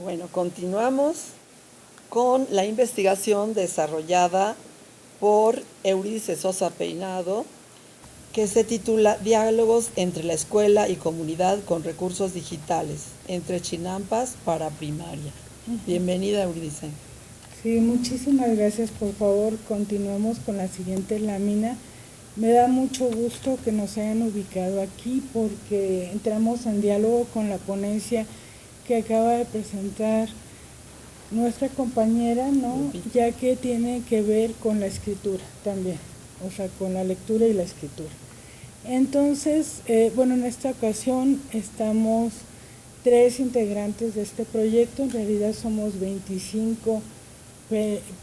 Bueno, continuamos con la investigación desarrollada por Eurídice Sosa Peinado, que se titula Diálogos entre la escuela y comunidad con recursos digitales, entre chinampas para primaria. Bienvenida, Eurídice. Sí, muchísimas gracias. Por favor, continuamos con la siguiente lámina. Me da mucho gusto que nos hayan ubicado aquí porque entramos en diálogo con la ponencia que acaba de presentar nuestra compañera, ¿no? Ya que tiene que ver con la escritura también, o sea, con la lectura y la escritura. Entonces, bueno, en esta ocasión estamos 3 integrantes de este proyecto, en realidad somos 25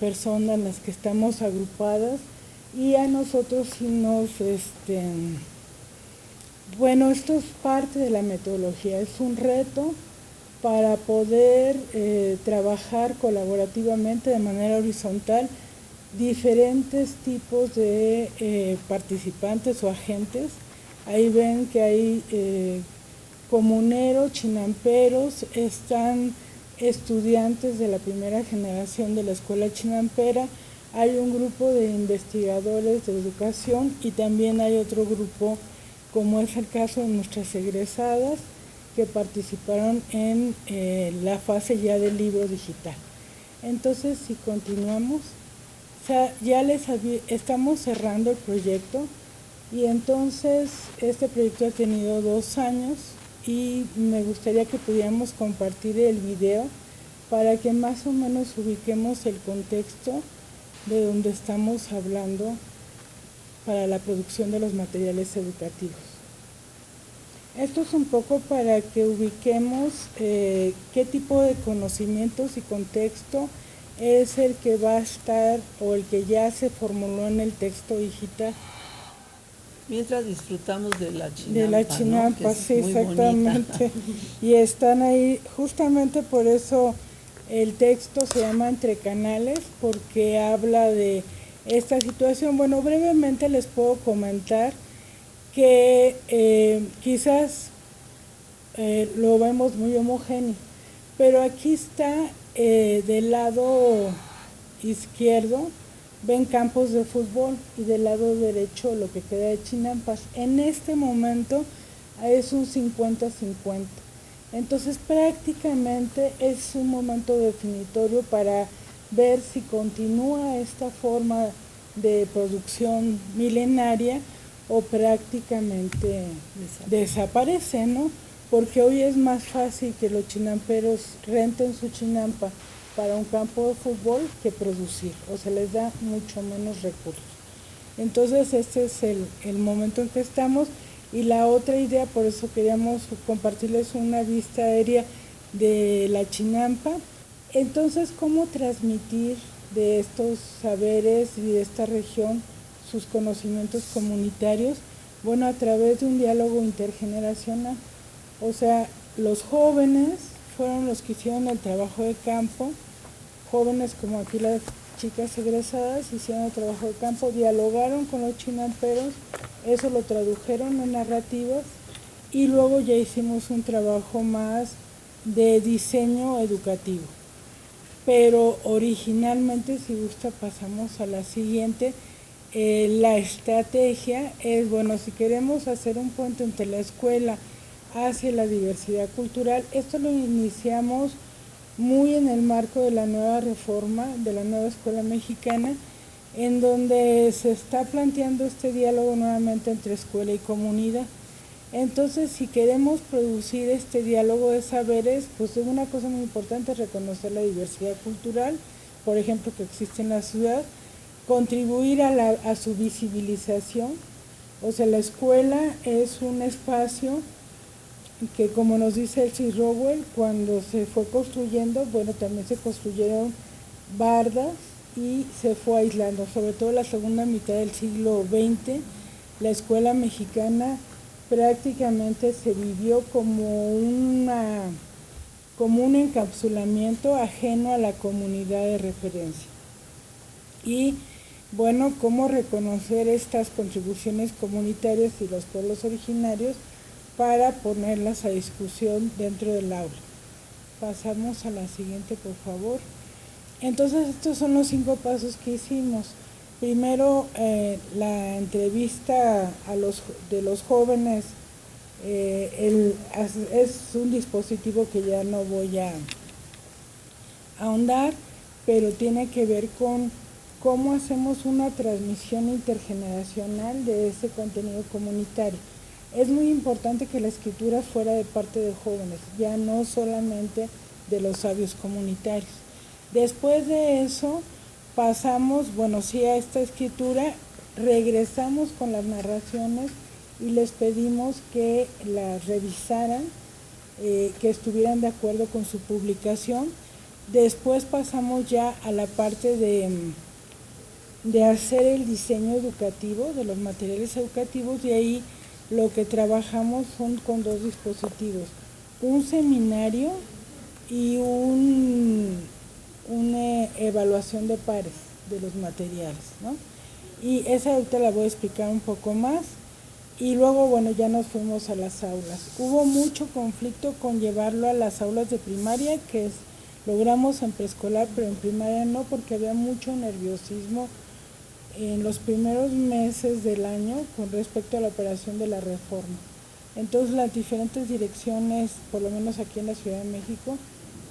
personas las que estamos agrupadas y a nosotros sí nos, bueno, esto es parte de la metodología, es un reto para poder trabajar colaborativamente de manera horizontal diferentes tipos de participantes o agentes. Ahí ven que hay comuneros, chinamperos, están estudiantes de la primera generación de la escuela chinampera, hay un grupo de investigadores de educación y también hay otro grupo, como es el caso de nuestras egresadas, que participaron en la fase ya del libro digital. Entonces, si continuamos, o sea, ya estamos cerrando el proyecto y entonces este proyecto ha tenido 2 años y me gustaría que pudiéramos compartir el video para que más o menos ubiquemos el contexto de donde estamos hablando para la producción de los materiales educativos. Esto es un poco para que ubiquemos qué tipo de conocimientos y contexto es el que va a estar o el que ya se formuló en el texto digital. Mientras disfrutamos de la chinampa, de la chinampa, ¿no? sí, exactamente. Y están ahí, justamente por eso el texto se llama Entre Canales, porque habla de esta situación. Bueno, brevemente les puedo comentar que quizás lo vemos muy homogéneo, pero aquí está del lado izquierdo, ven campos de fútbol y del lado derecho lo que queda de chinampas. En este momento es un 50-50. Entonces prácticamente es un momento definitorio para ver si continúa esta forma de producción milenaria o prácticamente desaparece, ¿no? Porque hoy es más fácil que los chinamperos renten su chinampa para un campo de fútbol que producir, o se les da mucho menos recursos. Entonces este es el momento en que estamos y la otra idea, por eso queríamos compartirles una vista aérea de la chinampa. Entonces, ¿cómo transmitir de estos saberes y de esta región sus conocimientos comunitarios? Bueno, a través de un diálogo intergeneracional. O sea, los jóvenes fueron los que hicieron el trabajo de campo, jóvenes como aquí las chicas egresadas hicieron el trabajo de campo, dialogaron con los chinamperos, eso lo tradujeron en narrativas y luego ya hicimos un trabajo más de diseño educativo. Pero originalmente, si gusta, pasamos a la siguiente. La estrategia es, bueno, si queremos hacer un puente entre la escuela hacia la diversidad cultural, esto lo iniciamos muy en el marco de la nueva reforma, de la nueva escuela mexicana, en donde se está planteando este diálogo nuevamente entre escuela y comunidad. Entonces, si queremos producir este diálogo de saberes, pues una cosa muy importante es reconocer la diversidad cultural, por ejemplo, que existe en la ciudad, contribuir a su visibilización. O sea, la escuela es un espacio que, como nos dice Elsie Rowell, cuando se fue construyendo, bueno, también se construyeron bardas y se fue aislando, sobre todo la segunda mitad del siglo XX, la escuela mexicana prácticamente se vivió como un encapsulamiento ajeno a la comunidad de referencia. Y bueno, cómo reconocer estas contribuciones comunitarias y los pueblos originarios para ponerlas a discusión dentro del aula. Pasamos a la siguiente, por favor. Entonces, estos son los 5 pasos que hicimos. Primero, la entrevista de los jóvenes. Es un dispositivo que ya no voy a ahondar, pero tiene que ver con cómo hacemos una transmisión intergeneracional de ese contenido comunitario. Es muy importante que la escritura fuera de parte de jóvenes, ya no solamente de los sabios comunitarios. Después de eso pasamos, a esta escritura, regresamos con las narraciones y les pedimos que las revisaran, que estuvieran de acuerdo con su publicación. Después pasamos ya a la parte de hacer el diseño educativo de los materiales educativos, y ahí lo que trabajamos son con 2 dispositivos, un seminario y una evaluación de pares de los materiales, ¿no? Y esa ahorita la voy a explicar un poco más. Y luego, ya nos fuimos a las aulas. Hubo mucho conflicto con llevarlo a las aulas de primaria, logramos en preescolar, pero en primaria no, porque había mucho nerviosismo en los primeros meses del año con respecto a la operación de la reforma. Entonces, las diferentes direcciones, por lo menos aquí en la Ciudad de México,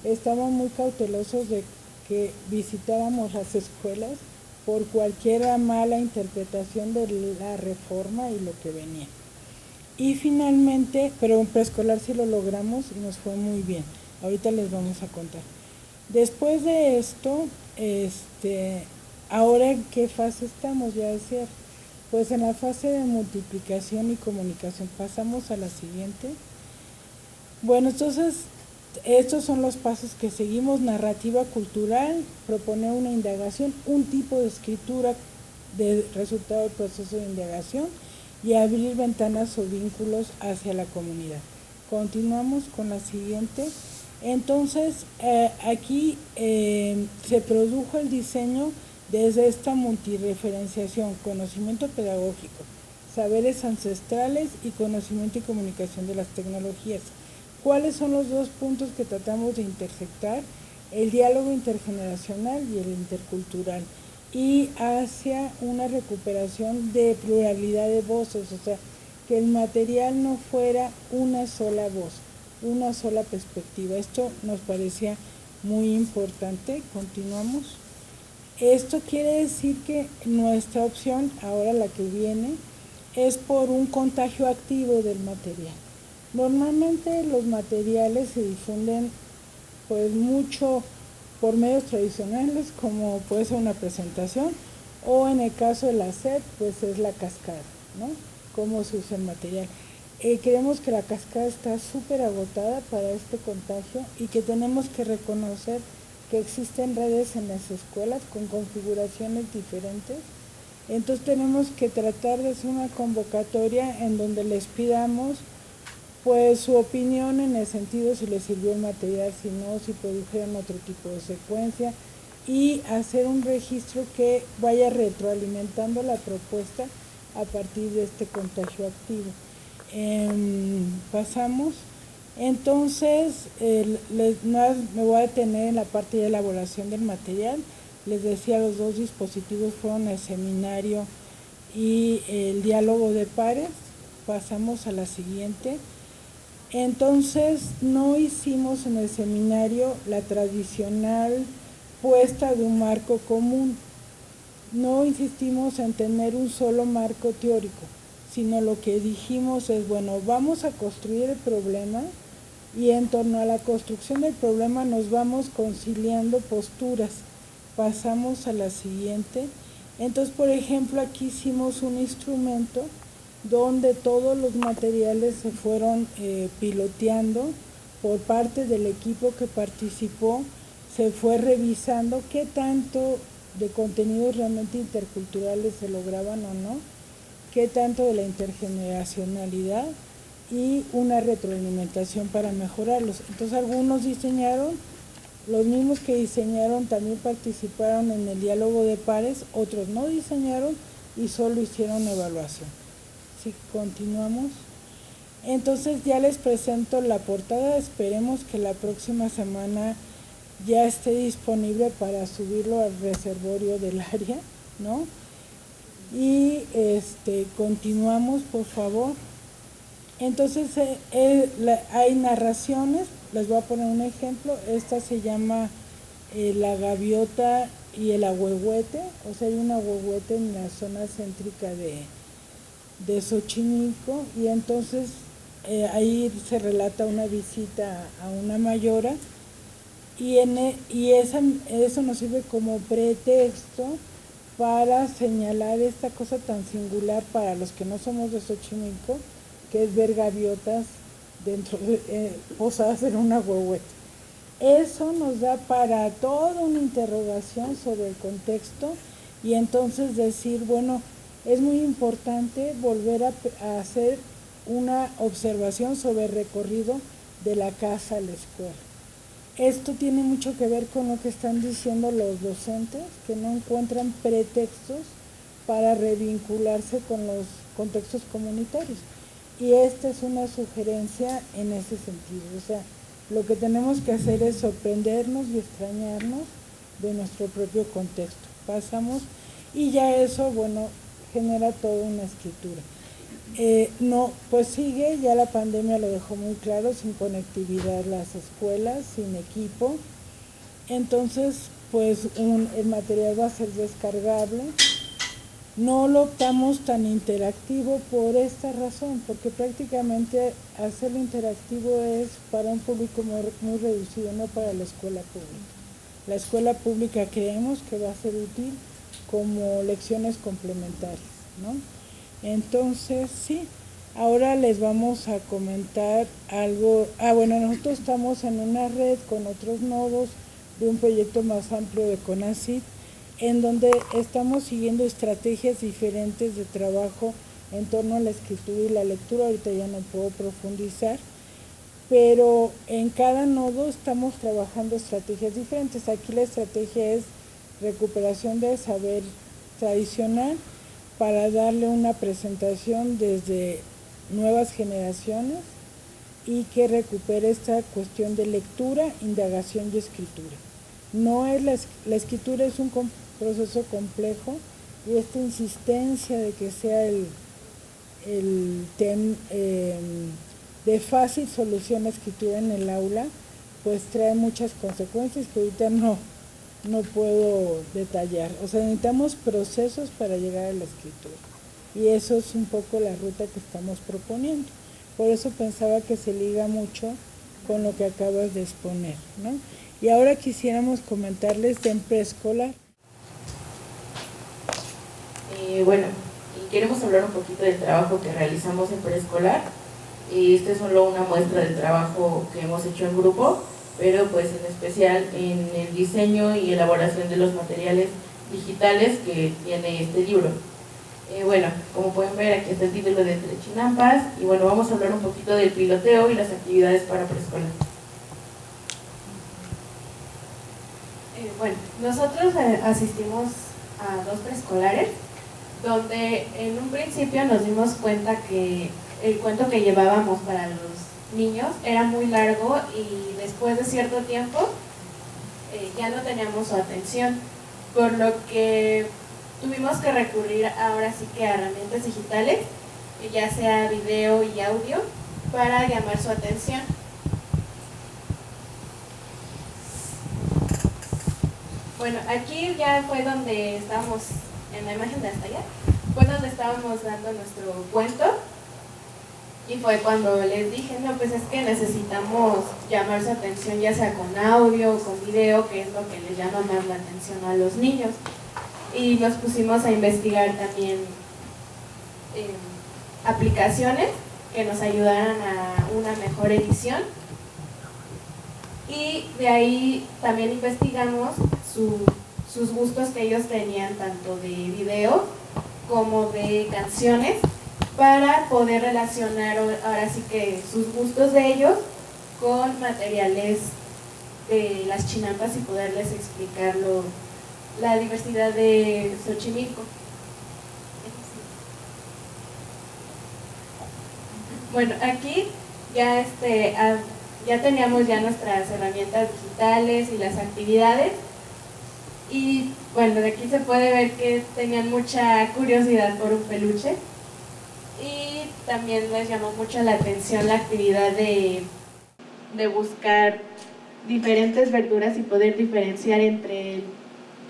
estaban muy cautelosos de que visitáramos las escuelas por cualquier mala interpretación de la reforma y lo que venía. Y finalmente, pero en preescolar sí lo logramos y nos fue muy bien. Ahorita les vamos a contar. Después de esto, ahora ¿en qué fase estamos? Ya decía, pues en la fase de multiplicación y comunicación. Pasamos a la siguiente. Bueno, entonces, estos son los pasos que seguimos: narrativa cultural, proponer una indagación, un tipo de escritura de resultado del proceso de indagación y abrir ventanas o vínculos hacia la comunidad. Continuamos con la siguiente. Entonces, aquí se produjo el diseño desde esta multireferenciación: conocimiento pedagógico, saberes ancestrales y conocimiento y comunicación de las tecnologías. ¿Cuáles son los 2 puntos que tratamos de intersectar? El diálogo intergeneracional y el intercultural, y hacia una recuperación de pluralidad de voces, o sea, que el material no fuera una sola voz, una sola perspectiva. Esto nos parecía muy importante. Continuamos. Esto quiere decir que nuestra opción, ahora la que viene, es por un contagio activo del material. Normalmente los materiales se difunden pues mucho por medios tradicionales, como puede ser una presentación, o en el caso de la SEP, pues es la cascada, ¿no? Cómo se usa el material. Creemos que la cascada está súper agotada para este contagio y que tenemos que reconocer que existen redes en las escuelas con configuraciones diferentes. Entonces tenemos que tratar de hacer una convocatoria en donde les pidamos pues su opinión en el sentido si les sirvió el material, si no, si produjeron otro tipo de secuencia, y hacer un registro que vaya retroalimentando la propuesta a partir de este contagio activo. Pasamos. Entonces, me voy a detener en la parte de elaboración del material. Les decía, los 2 dispositivos fueron el seminario y el diálogo de pares. Pasamos a la siguiente. Entonces, no hicimos en el seminario la tradicional puesta de un marco común. No insistimos en tener un solo marco teórico, sino lo que dijimos es, vamos a construir el problema, y en torno a la construcción del problema nos vamos conciliando posturas. Pasamos a la siguiente. Entonces, por ejemplo, aquí hicimos un instrumento donde todos los materiales se fueron piloteando por parte del equipo que participó. Se fue revisando qué tanto de contenidos realmente interculturales se lograban o no, qué tanto de la intergeneracionalidad, y una retroalimentación para mejorarlos. Entonces, algunos diseñaron, los mismos que diseñaron también participaron en el diálogo de pares, otros no diseñaron y solo hicieron evaluación. Si continuamos. Entonces ya les presento la portada, esperemos que la próxima semana ya esté disponible para subirlo al reservorio del área, ¿no? Y continuamos, por favor. Entonces hay narraciones, les voy a poner un ejemplo, esta se llama La gaviota y el ahuehuete, o sea, hay un ahuehuete en la zona céntrica de Xochimilco, y entonces ahí se relata una visita a una mayora, y eso nos sirve como pretexto para señalar esta cosa tan singular para los que no somos de Xochimilco, que es ver gaviotas posadas en una huehuete. Eso nos da para toda una interrogación sobre el contexto, y entonces decir, bueno, es muy importante volver a hacer una observación sobre el recorrido de la casa a la escuela. Esto tiene mucho que ver con lo que están diciendo los docentes, que no encuentran pretextos para revincularse con los contextos comunitarios. Y esta es una sugerencia en ese sentido. O sea, lo que tenemos que hacer es sorprendernos y extrañarnos de nuestro propio contexto. Pasamos, y ya eso, bueno, genera toda una escritura. No, pues sigue, ya la pandemia lo dejó muy claro, sin conectividad las escuelas, sin equipo. Entonces, pues el material va a ser descargable. No lo optamos tan interactivo por esta razón, porque prácticamente hacerlo interactivo es para un público muy reducido, no para la escuela pública. La escuela pública creemos que va a ser útil como lecciones complementarias, ¿no? Entonces, sí, ahora les vamos a comentar algo. Bueno, nosotros estamos en una red con otros nodos de un proyecto más amplio de CONACYT, en donde estamos siguiendo estrategias diferentes de trabajo en torno a la escritura y la lectura. Ahorita ya no puedo profundizar, pero en cada nodo estamos trabajando estrategias diferentes. Aquí la estrategia es recuperación del saber tradicional para darle una presentación desde nuevas generaciones y que recupere esta cuestión de lectura, indagación y escritura. No es la escritura es un proceso complejo, y esta insistencia de que sea de fácil solución la escritura en el aula, pues trae muchas consecuencias que ahorita no puedo detallar. O sea, necesitamos procesos para llegar a la escritura, y eso es un poco la ruta que estamos proponiendo. Por eso pensaba que se liga mucho con lo que acabas de exponer, ¿no? Y ahora quisiéramos comentarles de preescolar. Bueno, y queremos hablar un poquito del trabajo que realizamos en preescolar. Esta es solo una muestra del trabajo que hemos hecho en grupo, pero pues en especial en el diseño y elaboración de los materiales digitales que tiene este libro. Bueno, como pueden ver, aquí está el título de Entre Chinampas, y bueno, vamos a hablar un poquito del piloteo y las actividades para preescolar. Bueno, nosotros asistimos a 2 preescolares, donde en un principio nos dimos cuenta que el cuento que llevábamos para los niños era muy largo, y después de cierto tiempo ya no teníamos su atención, por lo que tuvimos que recurrir ahora sí que a herramientas digitales, ya sea video y audio, para llamar su atención. Bueno, aquí ya fue donde estábamos, en la imagen de hasta allá, fue donde estábamos dando nuestro cuento, y fue cuando les dije, no, pues es que necesitamos llamar su atención, ya sea con audio o con video, que es lo que les llama más la atención a los niños. Y nos pusimos a investigar también aplicaciones que nos ayudaran a una mejor edición, y de ahí también investigamos sus gustos que ellos tenían, tanto de video como de canciones, para poder relacionar ahora sí que sus gustos de ellos con materiales de las chinampas y poderles explicar la diversidad de Xochimilco. Bueno, aquí ya, ya teníamos ya nuestras herramientas digitales y las actividades. Y bueno, de aquí se puede ver que tenían mucha curiosidad por un peluche. Y también les llamó mucho la atención la actividad de buscar diferentes verduras y poder diferenciar entre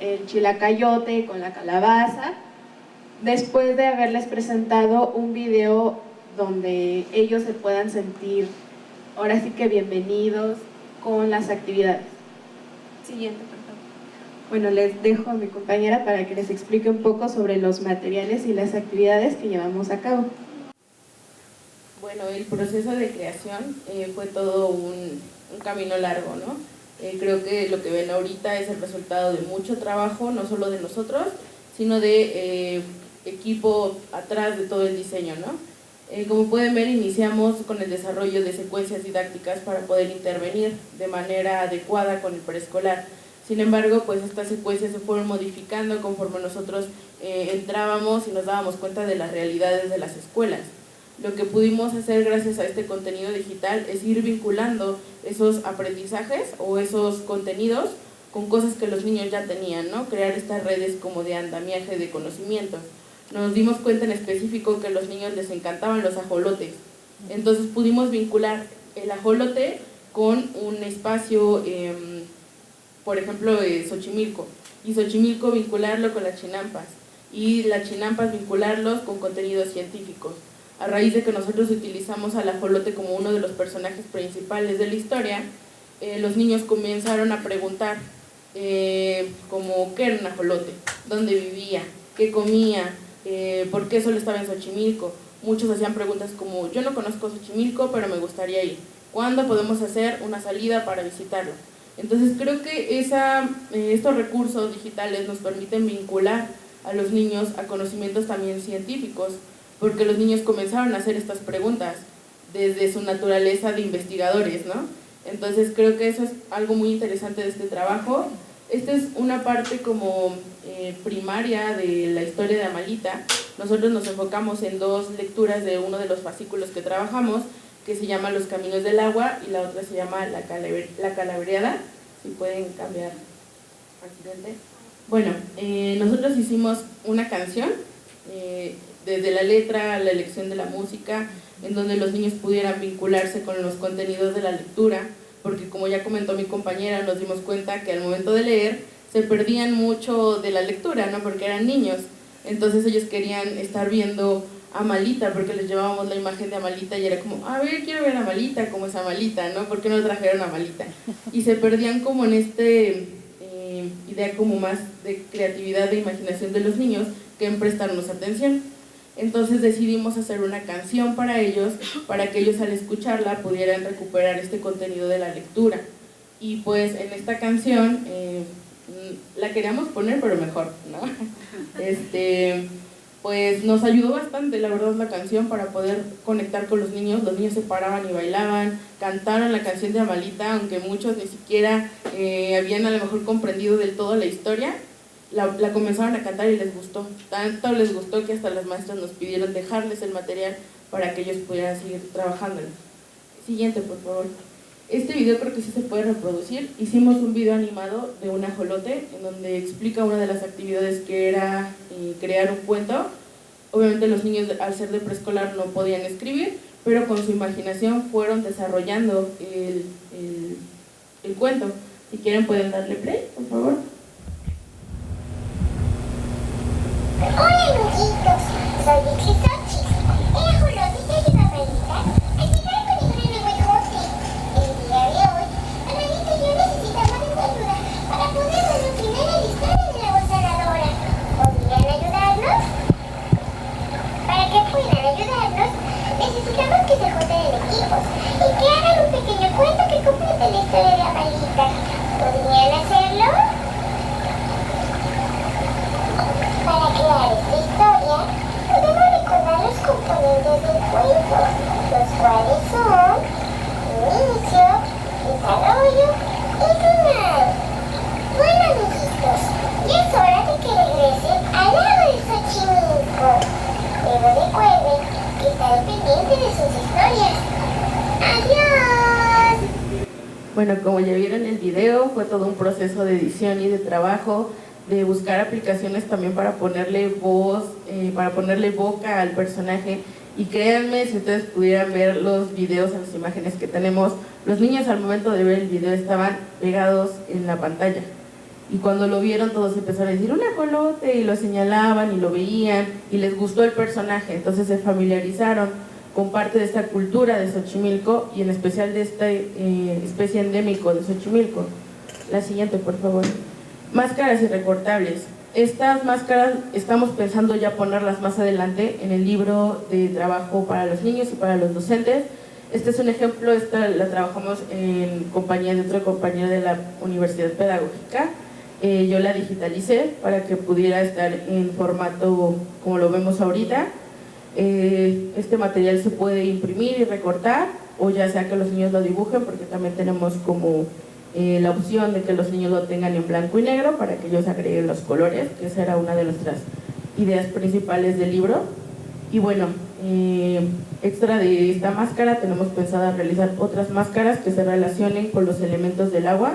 el chilacayote con la calabaza, después de haberles presentado un video donde ellos se puedan sentir ahora sí que bienvenidos con las actividades. Siguiente, por favor. Bueno, les dejo a mi compañera para que les explique un poco sobre los materiales y las actividades que llevamos a cabo. Bueno, el proceso de creación fue todo un camino largo, ¿no? Creo que lo que ven ahorita es el resultado de mucho trabajo, no solo de nosotros, sino de equipo atrás de todo el diseño, ¿no? Como pueden ver, iniciamos con el desarrollo de secuencias didácticas para poder intervenir de manera adecuada con el preescolar. Sin embargo, pues estas secuencias se fueron modificando conforme nosotros entrábamos y nos dábamos cuenta de las realidades de las escuelas. Lo que pudimos hacer gracias a este contenido digital es ir vinculando esos aprendizajes o esos contenidos con cosas que los niños ya tenían, ¿no? Crear estas redes como de andamiaje de conocimientos. Nos dimos cuenta en específico que a los niños les encantaban los ajolotes. Entonces pudimos vincular el ajolote con un espacio, por ejemplo, Xochimilco. Y Xochimilco vincularlo con las chinampas. Y las chinampas vincularlos con contenidos científicos. A raíz de que nosotros utilizamos al ajolote como uno de los personajes principales de la historia, los niños comenzaron a preguntar como qué era un ajolote, dónde vivía, qué comía, por qué solo estaba en Xochimilco. Muchos hacían preguntas como, yo no conozco Xochimilco, pero me gustaría ir. ¿Cuándo podemos hacer una salida para visitarlo? Entonces creo que estos recursos digitales nos permiten vincular a los niños a conocimientos también científicos, porque los niños comenzaron a hacer estas preguntas desde su naturaleza de investigadores, ¿no? Entonces creo que eso es algo muy interesante de este trabajo. Esta es una parte como primaria de la historia de Amalita. Nosotros nos enfocamos en dos lecturas de uno de los fascículos que trabajamos, que se llama Los Caminos del Agua y la otra se llama La Calaveriada. Si pueden cambiar accidente. Bueno, nosotros hicimos una canción, desde la letra, la elección de la música, en donde los niños pudieran vincularse con los contenidos de la lectura, porque como ya comentó mi compañera, nos dimos cuenta que al momento de leer se perdían mucho de la lectura, ¿no? Porque eran niños, entonces ellos querían estar viendo a Amalita, porque les llevábamos la imagen de Amalita y era como, a ver, quiero ver a Amalita, ¿cómo es Amalita, no? ¿Por qué no trajeron a Amalita? Y se perdían como en idea como más de creatividad, de imaginación de los niños, que en prestarnos atención. Entonces decidimos hacer una canción para ellos, para que ellos al escucharla pudieran recuperar este contenido de la lectura. Y pues en esta canción, la queríamos poner pero mejor, ¿no? Pues nos ayudó bastante, la verdad, la canción para poder conectar con los niños se paraban y bailaban, cantaron la canción de Amalita, aunque muchos ni siquiera habían a lo mejor comprendido del todo la historia. La comenzaron a cantar y les gustó, tanto les gustó que hasta las maestras nos pidieron dejarles el material para que ellos pudieran seguir trabajándolo. Siguiente, por favor. Este video creo que sí se puede reproducir. Hicimos un video animado de un ajolote en donde explica una de las actividades que era crear un cuento. Obviamente los niños al ser de preescolar no podían escribir, pero con su imaginación fueron desarrollando el cuento. Si quieren pueden darle play, por favor. Hola amiguitos, soy Xochitl, el ajolote que ayuda a Amalita a llegar con un nuevo el día de hoy, Amalita y yo necesitamos de tu ayuda para poder solucionar la historia de la voz sanadora. ¿Podrían ayudarnos? Para que puedan ayudarnos, necesitamos que se junten en equipos y que hagan un pequeño cuento que complete la historia de Amalita. ¿Podrían hacerlo? Para crear esta historia, podemos recordar los componentes del cuento, los cuales son inicio, desarrollo y final. Bueno, amiguitos, ya es hora de que regresen al lago de Xochimilco. Pero recuerden que estaré pendiente de sus historias. ¡Adiós! Bueno, como ya vieron en el video, fue todo un proceso de edición y de trabajo, de buscar aplicaciones también para ponerle voz, para ponerle boca al personaje. Y créanme, si ustedes pudieran ver los videos, las imágenes que tenemos, los niños al momento de ver el video estaban pegados en la pantalla. Y cuando lo vieron todos empezaron a decir un ajolote y lo señalaban y lo veían y les gustó el personaje. Entonces se familiarizaron con parte de esta cultura de Xochimilco y en especial de esta especie endémico de Xochimilco. La siguiente, por favor. Máscaras y recortables. Estas máscaras estamos pensando ya ponerlas más adelante en el libro de trabajo para los niños y para los docentes. Este es un ejemplo, esta la trabajamos en compañía de otro compañero de la Universidad Pedagógica. Yo la digitalicé para que pudiera estar en formato como lo vemos ahorita. Este material se puede imprimir y recortar, o ya sea que los niños lo dibujen, porque también tenemos como la opción de que los niños lo tengan en blanco y negro para que ellos agreguen los colores, que esa era una de nuestras ideas principales del libro. Y bueno, extra de esta máscara tenemos pensado realizar otras máscaras que se relacionen con los elementos del agua.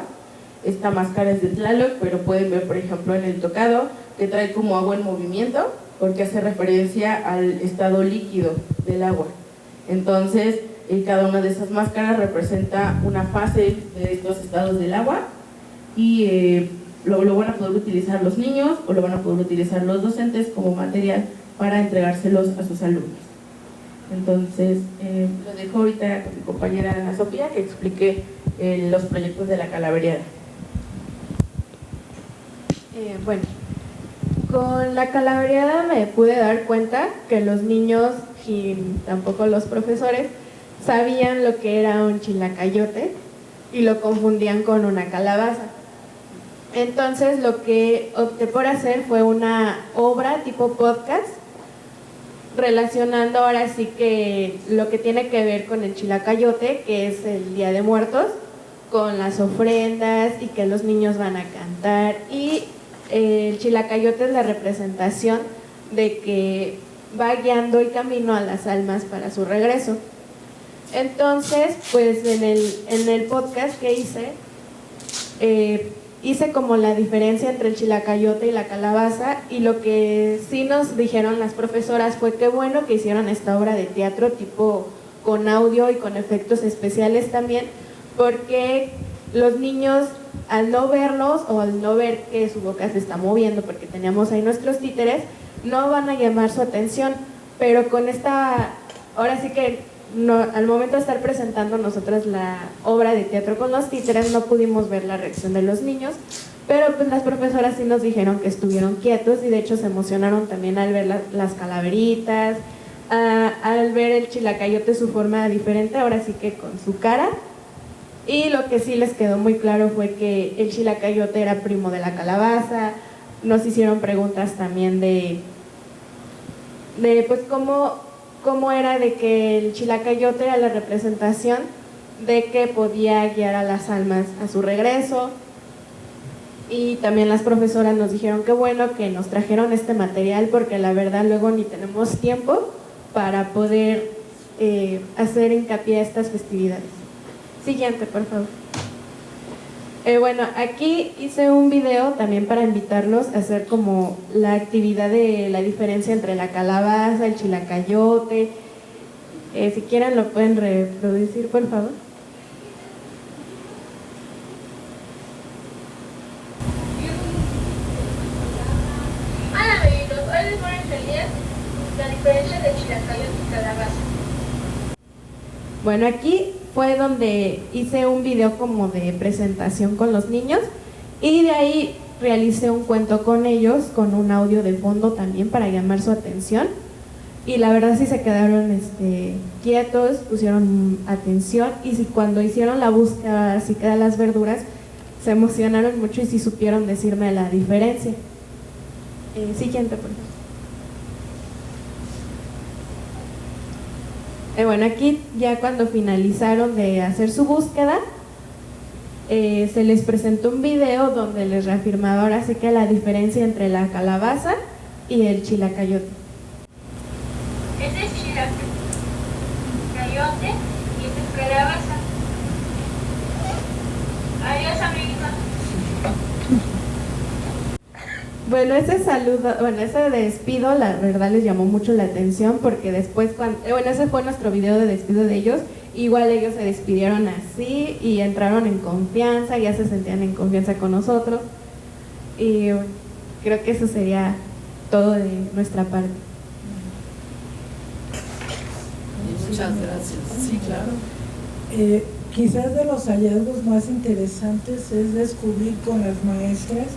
Esta máscara es de Tlaloc, pero pueden ver por ejemplo en el tocado que trae como agua en movimiento, porque hace referencia al estado líquido del agua. Entonces, cada una de esas máscaras representa una fase de estos estados del agua y lo van a poder utilizar los niños o lo van a poder utilizar los docentes como material para entregárselos a sus alumnos. Entonces, lo dejo ahorita con mi compañera Ana Sofía que explique los proyectos de la Calaveriada. Bueno, con la Calaveriada me pude dar cuenta que los niños y tampoco los profesores sabían lo que era un chilacayote y lo confundían con una calabaza. Entonces lo que opté por hacer fue una obra tipo podcast relacionando ahora sí que lo que tiene que ver con el chilacayote, que es el Día de Muertos, con las ofrendas y que los niños van a cantar, y el chilacayote es la representación de que va guiando y camino a las almas para su regreso. Entonces, pues en el podcast que hice como la diferencia entre el chilacayote y la calabaza, y lo que sí nos dijeron las profesoras fue que bueno que hicieron esta obra de teatro tipo con audio y con efectos especiales también, porque los niños al no verlos o al no ver que su boca se está moviendo porque teníamos ahí nuestros títeres, no van a llamar su atención, pero con esta, ahora sí que no, al momento de estar presentando nosotras la obra de teatro con los títeres no pudimos ver la reacción de los niños, pero pues las profesoras sí nos dijeron que estuvieron quietos y de hecho se emocionaron también al ver las calaveritas, al ver el chilacayote su forma diferente, ahora sí que con su cara. Y lo que sí les quedó muy claro fue que el chilacayote era primo de la calabaza. Nos hicieron preguntas también de pues cómo era de que el chilacayote era la representación de que podía guiar a las almas a su regreso. Y también las profesoras nos dijeron que bueno que nos trajeron este material porque la verdad luego ni tenemos tiempo para poder hacer hincapié a estas festividades. Siguiente, por favor. Bueno, aquí hice un video también para invitarlos a hacer como la actividad de la diferencia entre la calabaza, el chilacayote. Si quieren lo pueden reproducir, por favor. Hola, amiguitos. Hoy les voy a enseñar la diferencia de chilacayote y calabaza. Bueno, aquí fue donde hice un video como de presentación con los niños y de ahí realicé un cuento con ellos con un audio de fondo también para llamar su atención, y la verdad sí se quedaron quietos, pusieron atención, y sí, cuando hicieron la búsqueda así que de las verduras se emocionaron mucho y sí supieron decirme la diferencia. Siguiente, por favor. Bueno, aquí ya cuando finalizaron de hacer su búsqueda, se les presentó un video donde les reafirmaba ahora sí que la diferencia entre la calabaza y el chilacayote. Este es Bueno, ese saludo, ese despido, la verdad les llamó mucho la atención porque después, ese fue nuestro video de despido de ellos. Igual ellos se despidieron así y entraron en confianza, ya se sentían en confianza con nosotros. Y creo que eso sería todo de nuestra parte. Muchas gracias. Sí, claro. Quizás de los hallazgos más interesantes es descubrir con las maestras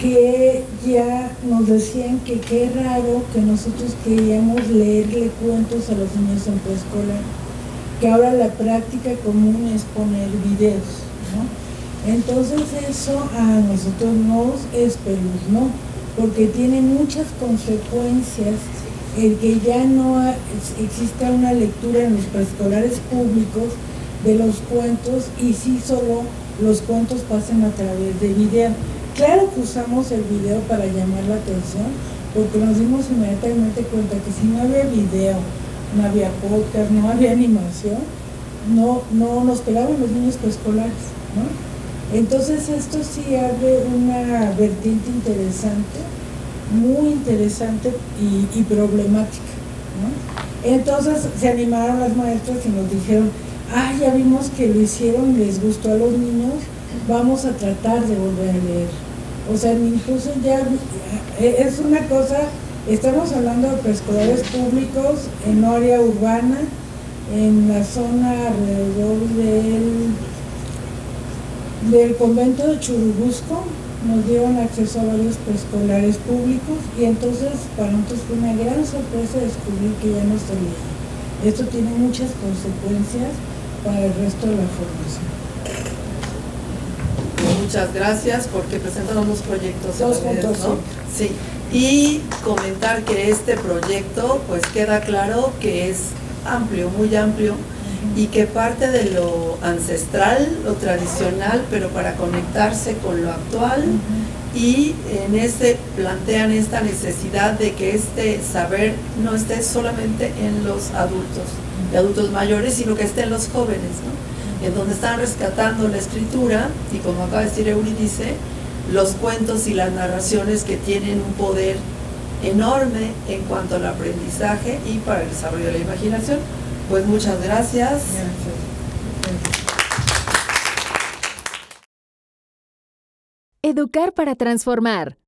que ya nos decían que qué raro que nosotros queríamos leerle cuentos a los niños en preescolar, que ahora la práctica común es poner videos, ¿no? Entonces eso a nosotros nos espeluznó, porque tiene muchas consecuencias el que ya no exista una lectura en los preescolares públicos de los cuentos y sí solo los cuentos pasen a través de video. Claro que usamos el video para llamar la atención, porque nos dimos inmediatamente cuenta que si no había video, no había podcast, no había animación, no nos pegaban los niños preescolares, ¿no? Entonces esto sí abre una vertiente interesante, muy interesante y problemática, ¿no? Entonces se animaron las maestras y nos dijeron, ya vimos que lo hicieron y les gustó a los niños, vamos a tratar de volver a leer. O sea, incluso ya es una cosa, estamos hablando de preescolares públicos en área urbana, en la zona alrededor del convento de Churubusco, nos dieron acceso a varios preescolares públicos y entonces para nosotros fue una gran sorpresa descubrir que ya no se leía. Esto tiene muchas consecuencias para el resto de la formación. Muchas gracias porque presentan unos proyectos. 2.5. ¿no? Sí. Y comentar que este proyecto, pues queda claro que es amplio, muy amplio, y que parte de lo ancestral, lo tradicional, pero para conectarse con lo actual, y en este plantean esta necesidad de que este saber no esté solamente en los adultos y adultos mayores, sino que esté en los jóvenes, ¿no? En donde están rescatando la escritura y, como acaba de decir Eurídice, los cuentos y las narraciones que tienen un poder enorme en cuanto al aprendizaje y para el desarrollo de la imaginación. Pues muchas gracias. Educar para transformar.